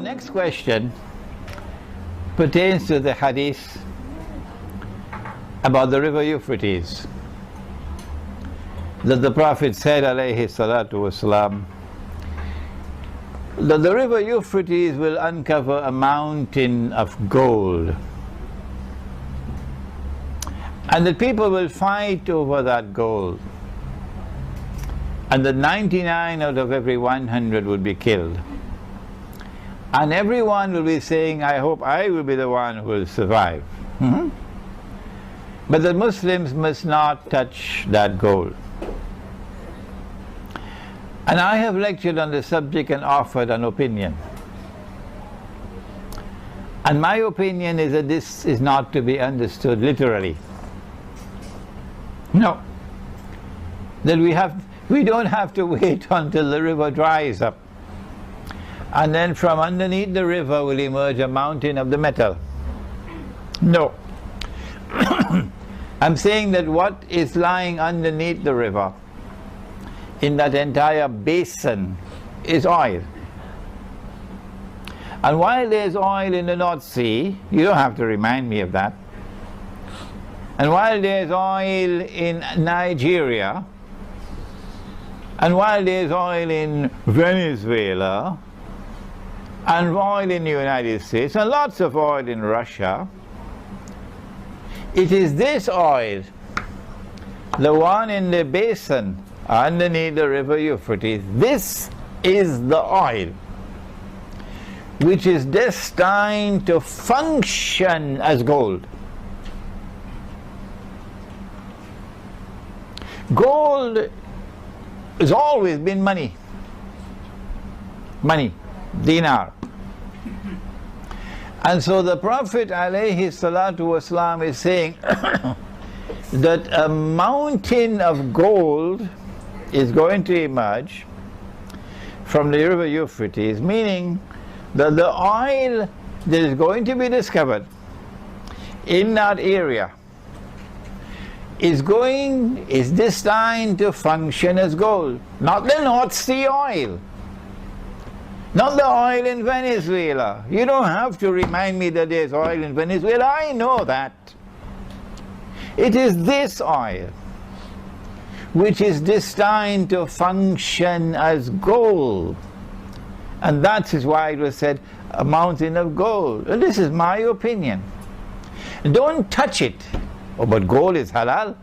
next question pertains to the hadith about the river Euphrates, that the Prophet said, alayhi salatu wasalam, that the river Euphrates will uncover a mountain of gold, and that people will fight over that gold, and that 99 out of every 100 would be killed, and everyone will be saying, I hope I will be the one who will survive. But the Muslims must not touch that gold. And I have lectured on the subject and offered an opinion. And my opinion is that this is not to be understood literally. No. That we don't have to wait until the river dries up, and then from underneath the river will emerge a mountain of the metal. No. I'm saying that what is lying underneath the river in that entire basin is oil. And while there's oil in the North Sea, you don't have to remind me of that. And while there's oil in Nigeria, and while there's oil in Venezuela, and oil in the United States, and lots of oil in Russia, it is this oil, the one in the basin underneath the river Euphrates, this is the oil which is destined to function as gold. Gold has always been money. Money, dinar. And so the Prophet alayhi salatu wasalam is saying that a mountain of gold is going to emerge from the river Euphrates, meaning that the oil that is going to be discovered in that area is destined to function as gold. Not the North Sea oil, not the oil in Venezuela. You don't have to remind me that there's oil in Venezuela. I know that. It is this oil which is destined to function as gold. And that is why it was said a mountain of gold. And this is my opinion. Don't touch it. Oh, but gold is halal.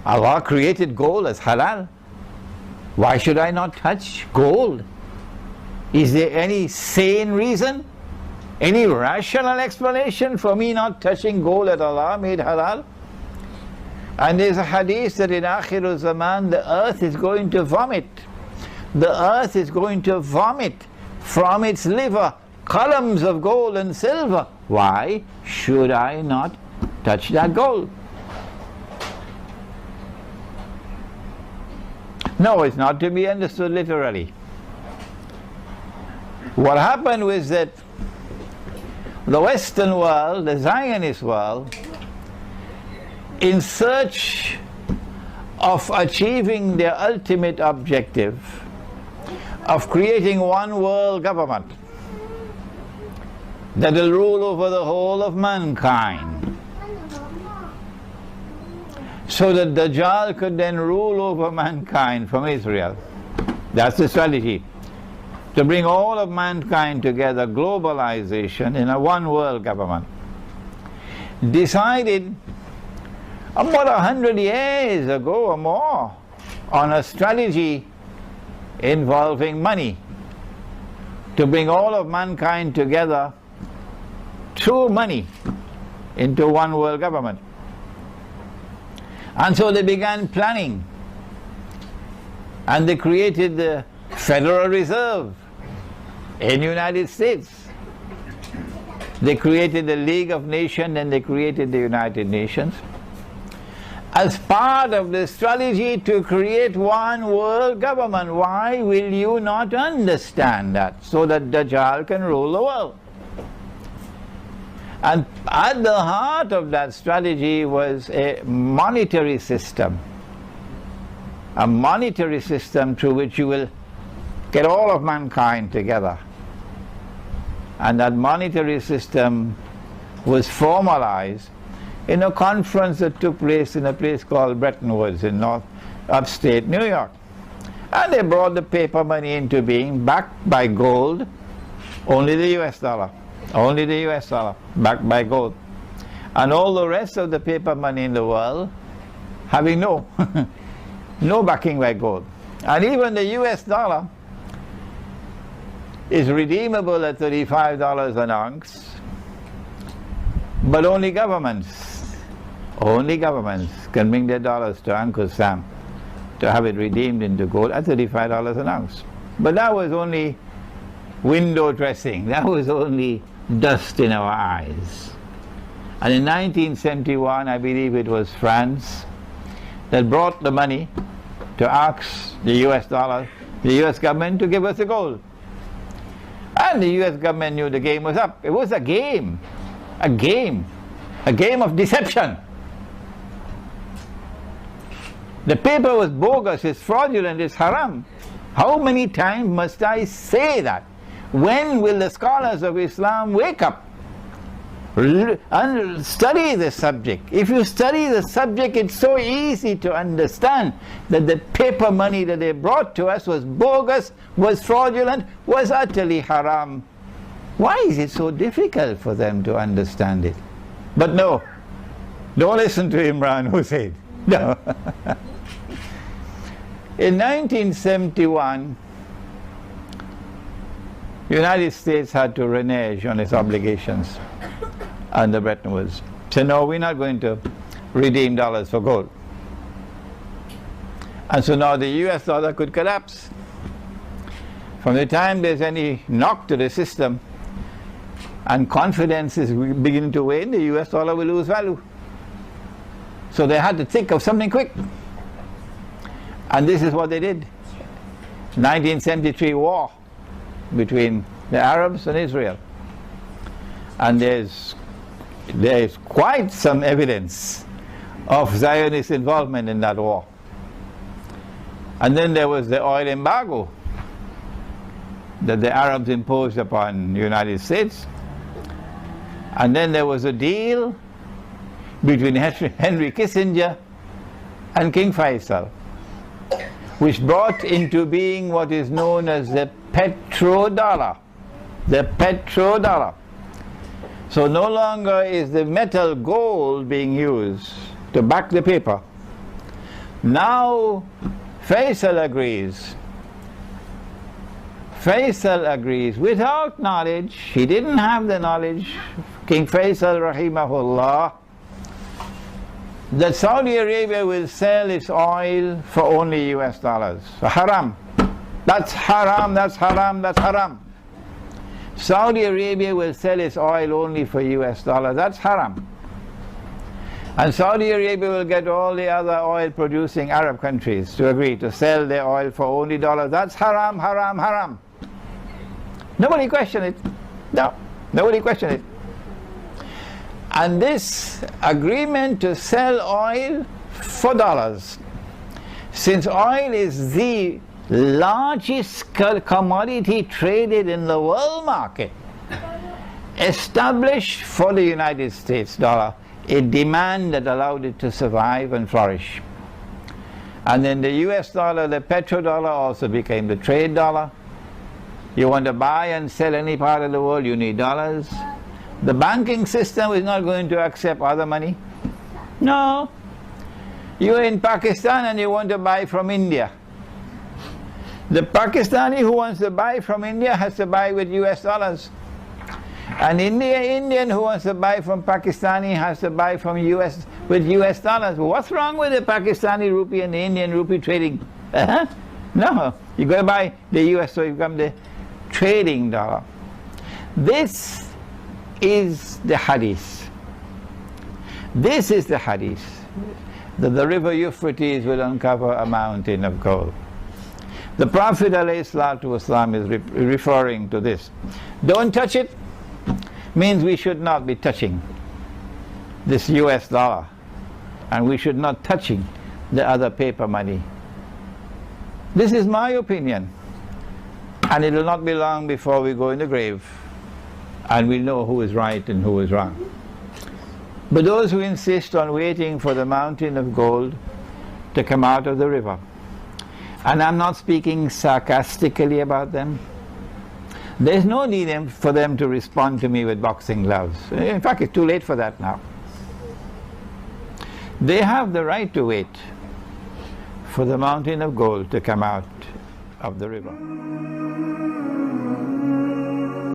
Allah created gold as halal. Why should I not touch gold? Is there any sane reason? Any rational explanation for me not touching gold that Allah made halal? And there's a hadith that in Akhirul Zaman the earth is going to vomit. The earth is going to vomit from its liver columns of gold and silver. Why should I not touch that gold? No, it's not to be understood literally. What happened was that the Western world, the Zionist world, in search of achieving their ultimate objective of creating one world government that will rule over the whole of mankind, so that Dajjal could then rule over mankind from Israel. That's the strategy. To bring all of mankind together, globalization in a one world government. Decided about 100 years ago or more on a strategy involving money to bring all of mankind together through money into one world government. And so they began planning, and they created the Federal Reserve in the United States. They created the League of Nations, and they created the United Nations as part of the strategy to create one world government. Why will you not understand that? So that Dajjal can rule the world. And at the heart of that strategy was a monetary system. A monetary system through which you will get all of mankind together And that monetary system was formalized in a conference that took place in a place called Bretton Woods in upstate New York. And they brought the paper money into being, backed by gold, only the US dollar, only the US dollar, backed by gold. And all the rest of the paper money in the world having no, no backing by gold. And even the US dollar is redeemable at $35 an ounce, but only governments can bring their dollars to Uncle Sam to have it redeemed into gold at $35 an ounce. But that was only window dressing, that was only dust in our eyes. And in 1971, I believe it was France that brought the money to ask the US dollar, the US government to give us the gold. And the US government knew the game was up. It was a game of deception. The paper was bogus, it's fraudulent, it's haram. How many times must I say that? When will the scholars of Islam wake up and study the subject? If you study the subject, it's so easy to understand that the paper money that they brought to us was bogus, was fraudulent, was utterly haram. Why is it so difficult for them to understand it? But no, don't listen to Imran Hussein. No. In 1971, the United States had to renege on its obligations under Bretton Woods. So no, we're not going to redeem dollars for gold. And so now the US dollar could collapse. From the time there's any knock to the system and confidence is beginning to wane, the US dollar will lose value. So they had to think of something quick. And this is what they did. 1973 war between the Arabs and Israel. And there's quite some evidence of Zionist involvement in that war. And then there was the oil embargo that the Arabs imposed upon the United States. And then there was a deal between Henry Kissinger and King Faisal, which brought into being what is known as the petrodollar. The petrodollar. So no longer is the metal gold being used to back the paper. Now Faisal agrees. Faisal agrees without knowledge. He didn't have the knowledge, King Faisal rahimahullah, that Saudi Arabia will sell its oil for only US dollars. So haram. That's haram, that's haram, that's haram. Saudi Arabia will sell its oil only for US dollars. That's haram. And Saudi Arabia will get all the other oil producing Arab countries to agree to sell their oil for only dollars. That's haram, haram, haram. Nobody questioned it. No, nobody questioned it. And this agreement to sell oil for dollars, since oil is the largest commodity traded in the world market, established for the United States dollar a demand that allowed it to survive and flourish. And then the US dollar, the petrodollar, also became the trade dollar. You want to buy and sell any part of the world, you need dollars. The banking system is not going to accept other money. No. You're in Pakistan and you want to buy from India. The Pakistani who wants to buy from India has to buy with US dollars. An Indian who wants to buy from Pakistani has to buy from with US dollars. What's wrong with the Pakistani rupee and the Indian rupee trading? No. You've got to buy the US, so you become the trading dollar. This is the hadith. This is the hadith. That the river Euphrates will uncover a mountain of gold. The Prophet ﷺ is referring to this. Don't touch it means we should not be touching this US dollar, and we should not touching the other paper money. This is my opinion, and it will not be long before we go in the grave. and we'll know who is right and who is wrong. But those who insist on waiting for the mountain of gold to come out of the river, and I'm not speaking sarcastically about them, there's no need for them to respond to me with boxing gloves. In fact, it's too late for that now. They have the right to wait for the mountain of gold to come out of the river.